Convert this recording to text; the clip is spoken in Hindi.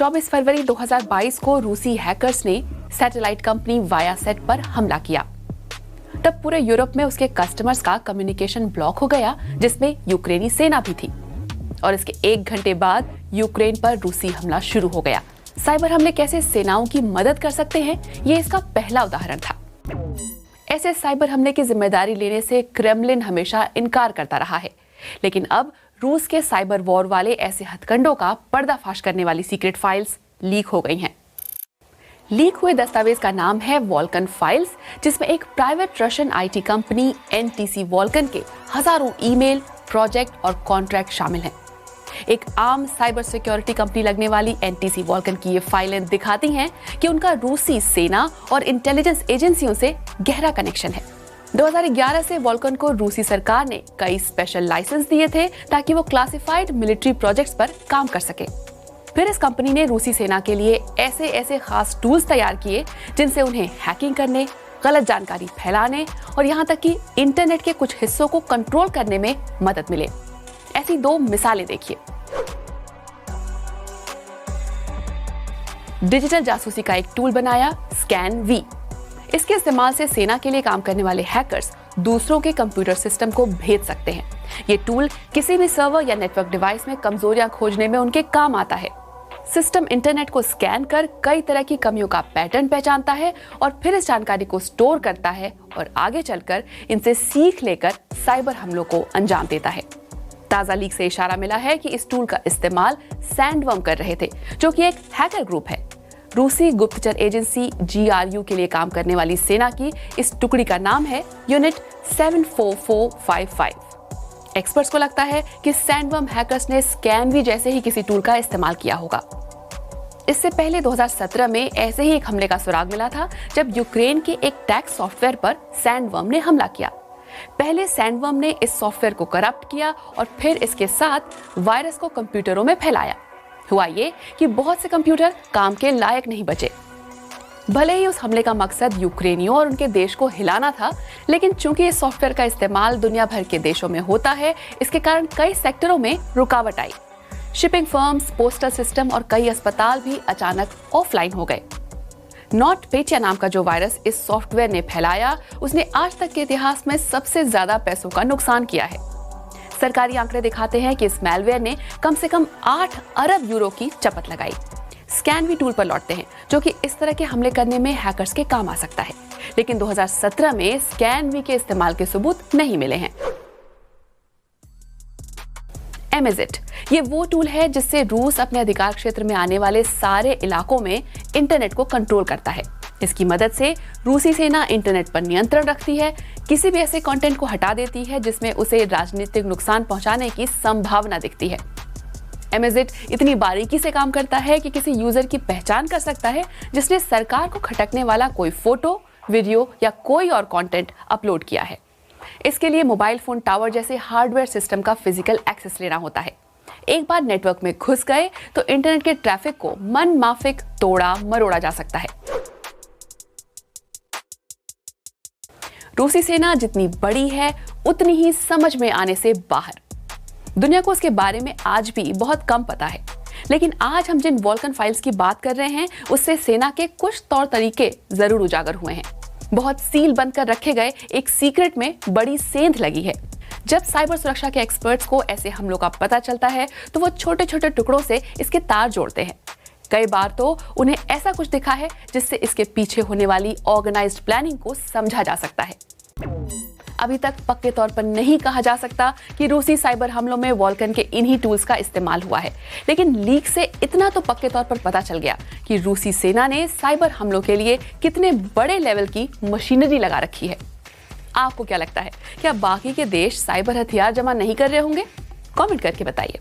24 फरवरी 2022 को रूसी हैकर्स ने सैटेलाइट कंपनी वायासेट पर हमला किया। तब पूरे यूरोप में उसके कस्टमर्स का कम्युनिकेशन ब्लॉक हो गया, जिसमें यूक्रेनी सेना भी थी। और इसके 1 घंटे बाद यूक्रेन पर रूसी हमला शुरू हो गया। साइबर हमले कैसे सेनाओं की मदद कर सकते हैं, ये इसका पहला उदाहरण था। ऐसे साइबर हमले की जिम्मेदारी लेने से क्रेमलिन हमेशा इनकार करता रहा है, लेकिन अब रूस के साइबर वॉर वाले ऐसे हथकंडों का पर्दाफाश करने वाली सीक्रेट फाइल्स लीक हो गई हैं। लीक हुए दस्तावेज का नाम है वॉल्कन फाइल्स, जिसमें एक private Russian IT company NTC Vulkan के हजारों ईमेल, प्रोजेक्ट और कॉन्ट्रैक्ट शामिल हैं। एक आम साइबर सिक्योरिटी कंपनी लगने वाली एनटीसी वॉल्कन की ये फाइलें दिखाती हैं कि उनका रूसी सेना और इंटेलिजेंस एजेंसियों से गहरा कनेक्शन है। 2011 से वॉल्कन को रूसी सरकार ने कई स्पेशल लाइसेंस दिए थे ताकि वो क्लासिफाइड मिलिट्री प्रोजेक्ट्स पर काम कर सके। फिर इस कंपनी ने रूसी सेना के लिए ऐसे खास टूल्स तैयार किए जिनसे उन्हें हैकिंग करने, गलत जानकारी फैलाने और यहाँ तक कि इंटरनेट के कुछ हिस्सों को कंट्रोल करने में मदद मिले। ऐसी 2 मिसालें देखिए। डिजिटल जासूसी का एक टूल बनाया, स्कैन-वी। इसके इस्तेमाल से सेना के लिए काम करने वाले हैकर्स दूसरों के कंप्यूटर सिस्टम को भेद सकते हैं। ये टूल किसी भी सर्वर या नेटवर्क डिवाइस में कमजोरियां खोजने में उनके काम आता है। सिस्टम इंटरनेट को स्कैन कर कई तरह की कमियों का पैटर्न पहचानता है और फिर इस जानकारी को स्टोर करता है और आगे चलकर इनसे सीख लेकर साइबर हमलों को अंजाम देता है। ताजा लीक से इशारा मिला है कि इस टूल का इस्तेमाल सैंडवर्म कर रहे थे, जो कि एक हैकर ग्रुप है। रूसी गुप्तचर एजेंसी GRU के लिए काम करने वाली सेना की इस टुकड़ी का नाम है यूनिट 74455। एक्सपर्ट्स को लगता है कि सैंडवर्म हैकर्स ने स्कैन-वी जैसे ही किसी टूल का इस्तेमाल किया होगा। इससे पहले 2017 में ऐसे ही एक हमले का सुराग मिला था, जब यूक्रेन के एक टैक्स सॉफ्टवेयर पर सैंडवर्म ने हमला किया। पहले सैंडवर्म ने इस सॉफ्टवेयर को करप्ट किया और फिर इसके साथ वायरस को कंप्यूटरों में फैलाया। हुआ ये कि बहुत से कंप्यूटर काम के लायक नहीं बचे। भले ही उस हमले का मकसद यूक्रेनियों और उनके देश को हिलाना था, लेकिन चूंकि इस सॉफ्टवेयर का इस्तेमाल दुनिया भर के देशों में होता है, इसके कारण कई सेक्टरों में रुकावट आई। शिपिंग फर्म्स, पोस्टल सिस्टम और कई अस्पताल भी अचानक ऑफलाइन हो गए। नॉटपेटिया नाम का जो वायरस इस सॉफ्टवेयर ने फैलाया, उसने आज तक के इतिहास में सबसे ज्यादा पैसों का नुकसान किया है। सरकारी आंकड़े दिखाते हैं कि इस मैलवेयर ने कम से कम 8 अरब यूरो की चपत लगाई। स्कैन-वी टूल पर लौटते हैं, जो कि इस तरह के हमले करने में हैकर्स के काम आ सकता है, लेकिन 2017 में स्कैन-वी के इस्तेमाल के सबूत नहीं मिले हैं। एमेजिट ये वो टूल है जिससे रूस अपने अधिकार क्षेत्र में आने वाले सारे इलाकों में इंटरनेट को कंट्रोल करता है। इसकी मदद से रूसी सेना इंटरनेट पर नियंत्रण रखती है, किसी भी ऐसे कंटेंट को हटा देती है जिसमें उसे राजनीतिक नुकसान पहुंचाने की संभावना दिखती है। एमेजिट इतनी बारीकी से काम करता है कि किसी यूजर की पहचान कर सकता है जिसने सरकार को खटकने वाला कोई फोटो, वीडियो या कोई और कंटेंट अपलोड किया है। इसके लिए मोबाइल फोन टावर जैसे हार्डवेयर सिस्टम का फिजिकल एक्सेस लेना होता है। एक बार नेटवर्क में घुस गए तो इंटरनेट के ट्रैफिक को मन माफिक तोड़ा मरोड़ा जा सकता है। रूसी सेना जितनी बड़ी है, उतनी ही समझ में आने से बाहर। दुनिया को उसके बारे में आज भी बहुत कम पता है, लेकिन आज हम जिन वॉल्कन फाइल्स की बात कर रहे हैं, उससे सेना के कुछ तौर तरीके जरूर उजागर हुए हैं। बहुत सील बंद कर रखे गए एक सीक्रेट में बड़ी सेंध लगी है। जब साइबर सुरक्षा के एक्सपर्ट्स को ऐसे हमलों का पता चलता है, तो वो छोटे छोटे टुकड़ों से इसके तार जोड़ते हैं। कई बार तो उन्हें ऐसा कुछ दिखा है जिससे इसके पीछे होने वाली ऑर्गेनाइज्ड प्लानिंग को समझा जा सकता है। अभी तक पक्के तौर पर नहीं कहा जा सकता कि रूसी साइबर हमलों में वॉल्कन के इन्हीं टूल्स का इस्तेमाल हुआ है, लेकिन लीक से इतना तो पक्के तौर पर पता चल गया कि रूसी सेना ने साइबर हमलों के लिए कितने बड़े लेवल की मशीनरी लगा रखी है। आपको क्या लगता है, क्या बाकी के देश साइबर हथियार जमा नहीं कर रहे होंगे? कमेंट करके बताइए।